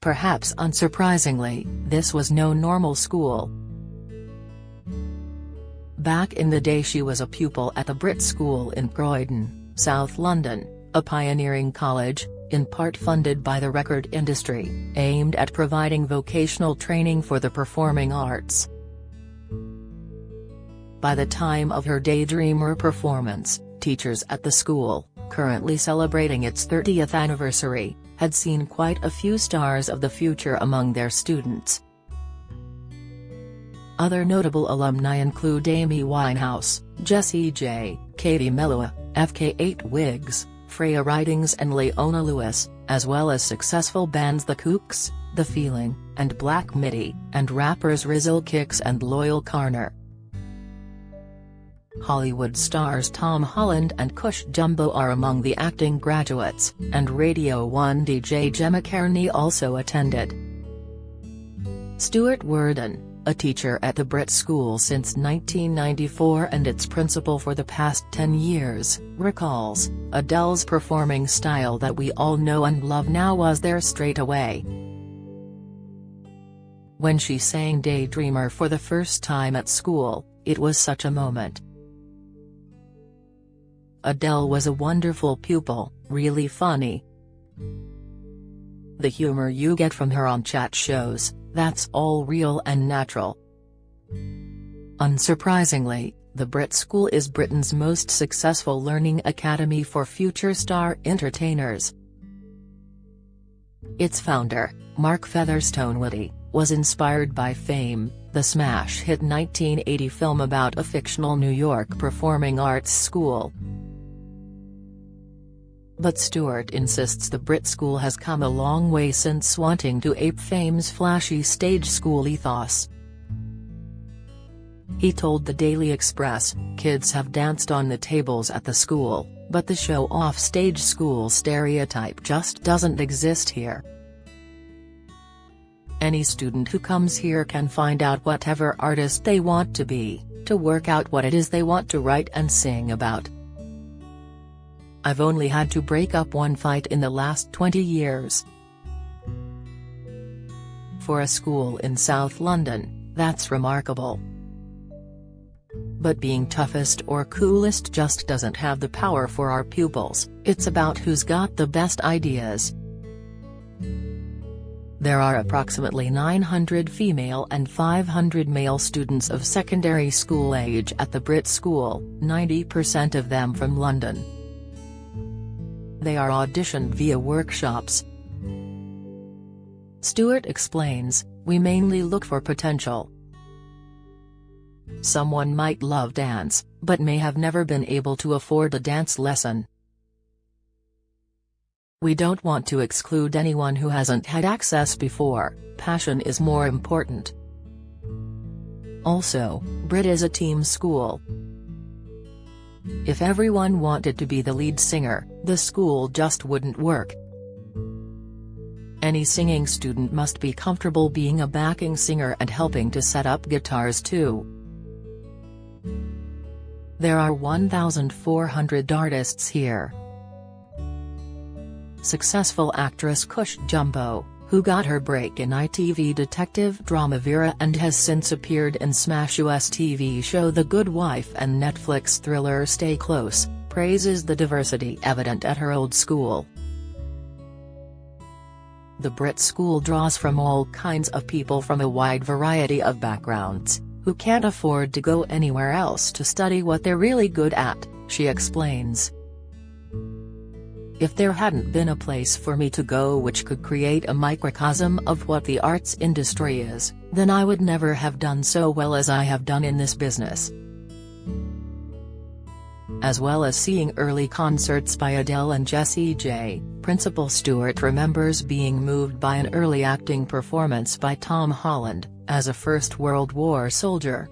Perhaps unsurprisingly, this was no normal school. Back in the day she was a pupil at the Brit School in Croydon, South London, a pioneering college, in part funded by the record industry, aimed at providing vocational training for the performing arts. By the time of her Daydreamer performance, teachers at the school, currently celebrating its 30th anniversary, had seen quite a few stars of the future among their students. Other notable alumni include Amy Winehouse, Jessie J, Katie Melua, FK8 Wigs, Freya Ridings and Leona Lewis, as well as successful bands The Kooks, The Feeling, and Black Midi, and rappers Rizzle Kicks and Loyal Carner. Hollywood stars Tom Holland and Cush Jumbo are among the acting graduates, and Radio 1 DJ Gemma Kearney also attended. Stuart Worden, a teacher at the Brit School since 1994 and its principal for the past 10 years, recalls, "Adele's performing style that we all know and love now was there straight away. When she sang Daydreamer for the first time at school, it was such a moment. Adele was a wonderful pupil, really funny. The humor you get from her on chat shows, that's all real and natural." Unsurprisingly, the Brit School is Britain's most successful learning academy for future star entertainers. Its founder, Mark Featherstone Whitty, was inspired by Fame, the smash hit 1980 film about a fictional New York performing arts school. But Stuart insists the Brit School has come a long way since wanting to ape Fame's flashy stage school ethos. He told the Daily Express, "Kids have danced on the tables at the school, but the show-off stage school stereotype just doesn't exist here. Any student who comes here can find out whatever artist they want to be, to work out what it is they want to write and sing about. I've only had to break up one fight in the last 20 years. For a school in South London, that's remarkable. But being toughest or coolest just doesn't have the power for our pupils, it's about who's got the best ideas. There are approximately 900 female and 500 male students of secondary school age at the Brit School, 90% of them from London. They are auditioned via workshops." Stuart explains, "We mainly look for potential. Someone might love dance, but may have never been able to afford a dance lesson. We don't want to exclude anyone who hasn't had access before, passion is more important. Also, Brit is a team school. If everyone wanted to be the lead singer, the school just wouldn't work. Any singing student must be comfortable being a backing singer and helping to set up guitars too. There are 1,400 artists here." Successful actress Cush Jumbo, who got her break in ITV detective drama Vera and has since appeared in Smash US TV show The Good Wife and Netflix thriller Stay Close, praises the diversity evident at her old school. The Brit School draws from all kinds of people from a wide variety of backgrounds, who can't afford to go anywhere else to study what they're really good at, she explains. "If there hadn't been a place for me to go which could create a microcosm of what the arts industry is, then I would never have done so well as I have done in this business." As well as seeing early concerts by Adele and Jessie J, Principal Stuart remembers being moved by an early acting performance by Tom Holland, as a First World War soldier.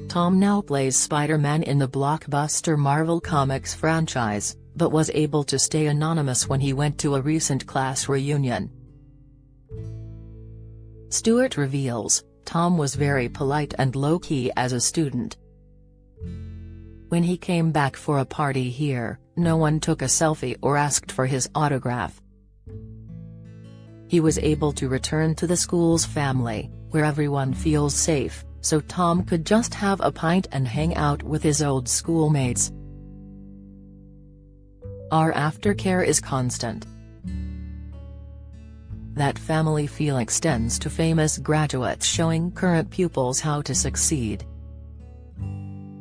Tom now plays Spider-Man in the blockbuster Marvel Comics franchise, but was able to stay anonymous when he went to a recent class reunion. Stuart reveals, Tom was very polite and low-key as a student. When he came back for a party here, no one took a selfie or asked for his autograph. He was able to return to the school's family, where everyone feels safe, so Tom could just have a pint and hang out with his old schoolmates. Our aftercare is constant. That family feel extends to famous graduates showing current pupils how to succeed.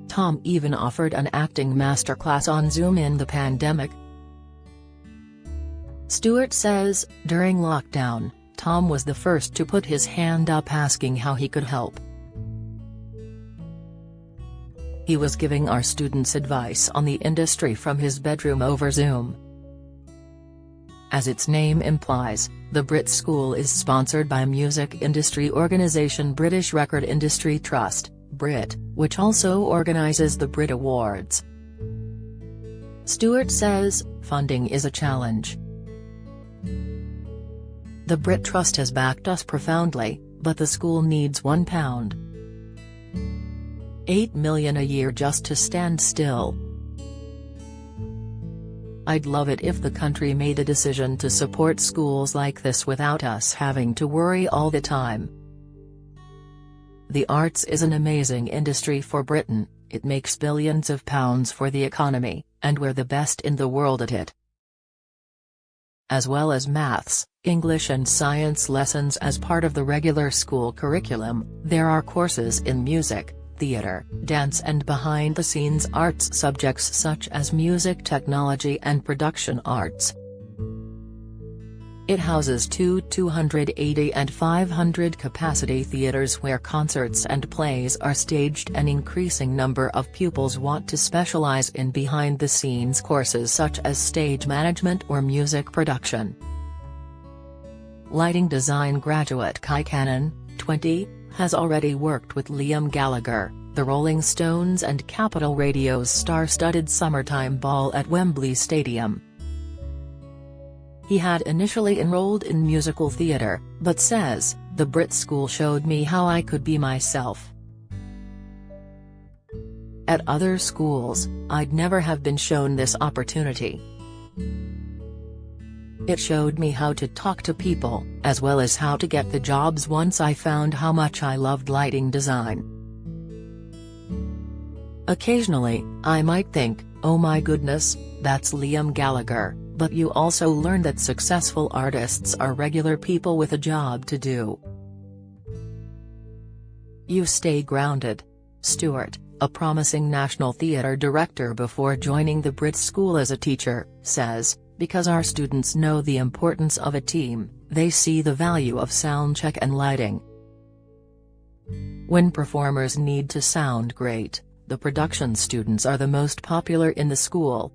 Tom even offered an acting masterclass on Zoom in the pandemic. Stewart says, during lockdown, Tom was the first to put his hand up asking how he could help. He was giving our students advice on the industry from his bedroom over Zoom. As its name implies, the Brit School is sponsored by music industry organisation British Record Industry Trust, BRIT, which also organises the Brit Awards. Stewart says, funding is a challenge. The Brit Trust has backed us profoundly, but the school needs £1.8 million a year just to stand still. I'd love it if the country made a decision to support schools like this without us having to worry all the time. The arts is an amazing industry for Britain, it makes billions of pounds for the economy, and we're the best in the world at it. As well as maths, English and science lessons as part of the regular school curriculum, there are courses in music, theatre, dance and behind-the-scenes arts subjects such as music technology and production arts. It houses two 280 and 500 capacity theatres where concerts and plays are staged. An increasing number of pupils want to specialise in behind-the-scenes courses such as stage management or music production. Lighting design graduate Kai Cannon, 20, has already worked with Liam Gallagher, the Rolling Stones and Capital Radio's star-studded summertime ball at Wembley Stadium. He had initially enrolled in musical theatre, but says, "The Brit School showed me how I could be myself. At other schools, I'd never have been shown this opportunity. It showed me how to talk to people, as well as how to get the jobs once I found how much I loved lighting design. Occasionally, I might think, oh my goodness, that's Liam Gallagher, but you also learn that successful artists are regular people with a job to do. You stay grounded." Stewart, a promising National Theatre director before joining the Brit School as a teacher, says, "Because our students know the importance of a team, they see the value of sound check and lighting. When performers need to sound great, the production students are the most popular in the school."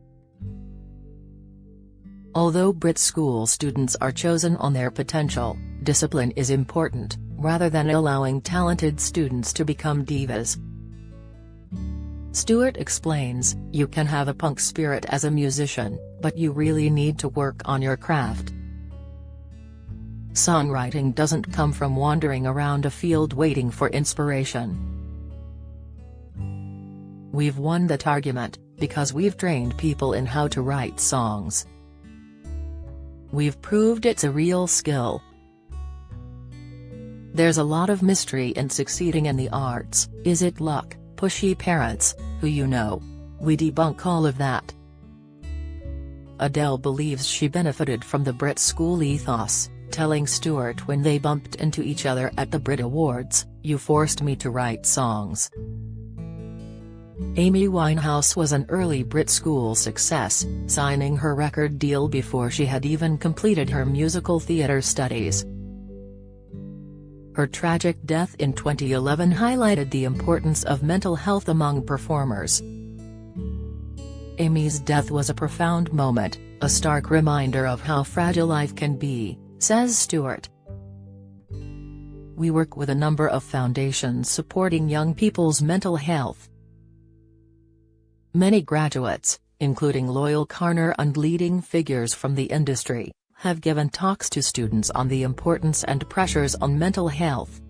Although Brit School students are chosen on their potential, discipline is important, rather than allowing talented students to become divas. Stewart explains, "You can have a punk spirit as a musician, but you really need to work on your craft. Songwriting doesn't come from wandering around a field waiting for inspiration. We've won that argument, because we've trained people in how to write songs. We've proved it's a real skill. There's a lot of mystery in succeeding in the arts. Is it luck, pushy parents, who you know? We debunk all of that." Adele believes she benefited from the Brit School ethos, telling Stewart when they bumped into each other at the Brit Awards, "You forced me to write songs." Amy Winehouse was an early Brit School success, signing her record deal before she had even completed her musical theatre studies. Her tragic death in 2011 highlighted the importance of mental health among performers. Amy's death was a profound moment, a stark reminder of how fragile life can be, says Stewart. "We work with a number of foundations supporting young people's mental health. Many graduates, including Loyle Carner and leading figures from the industry, have given talks to students on the importance and pressures on mental health."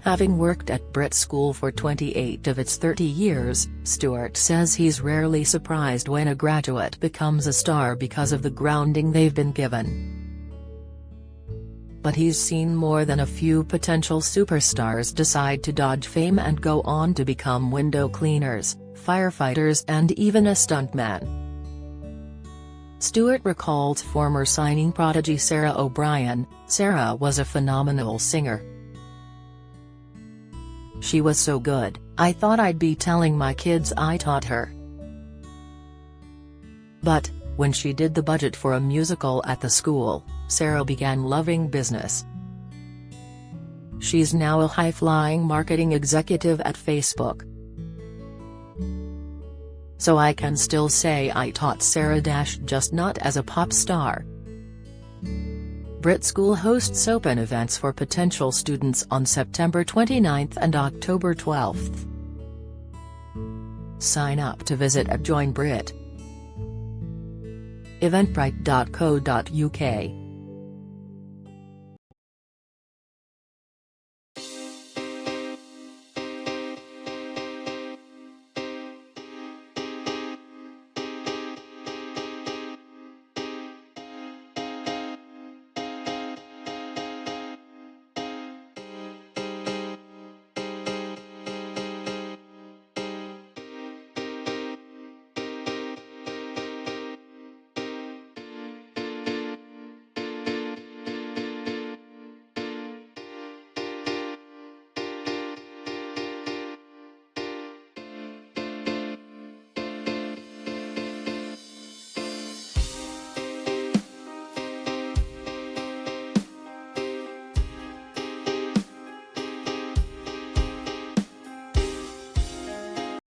Having worked at Brit School for 28 of its 30 years, Stewart says he's rarely surprised when a graduate becomes a star because of the grounding they've been given. but he's seen more than a few potential superstars decide to dodge fame and go on to become window cleaners, firefighters and even a stuntman. Stewart recalls former signing prodigy Sarah O'Brien. "Sarah was a phenomenal singer. She was so good, I thought I'd be telling my kids I taught her. But, when she did the budget for a musical at the school, Sarah began loving business. She's now a high-flying marketing executive at Facebook. So I can still say I taught Sarah just not as a pop star." Brit School hosts open events for potential students on September 29 and October 12. Sign up to visit at Join Brit. Eventbrite.co.uk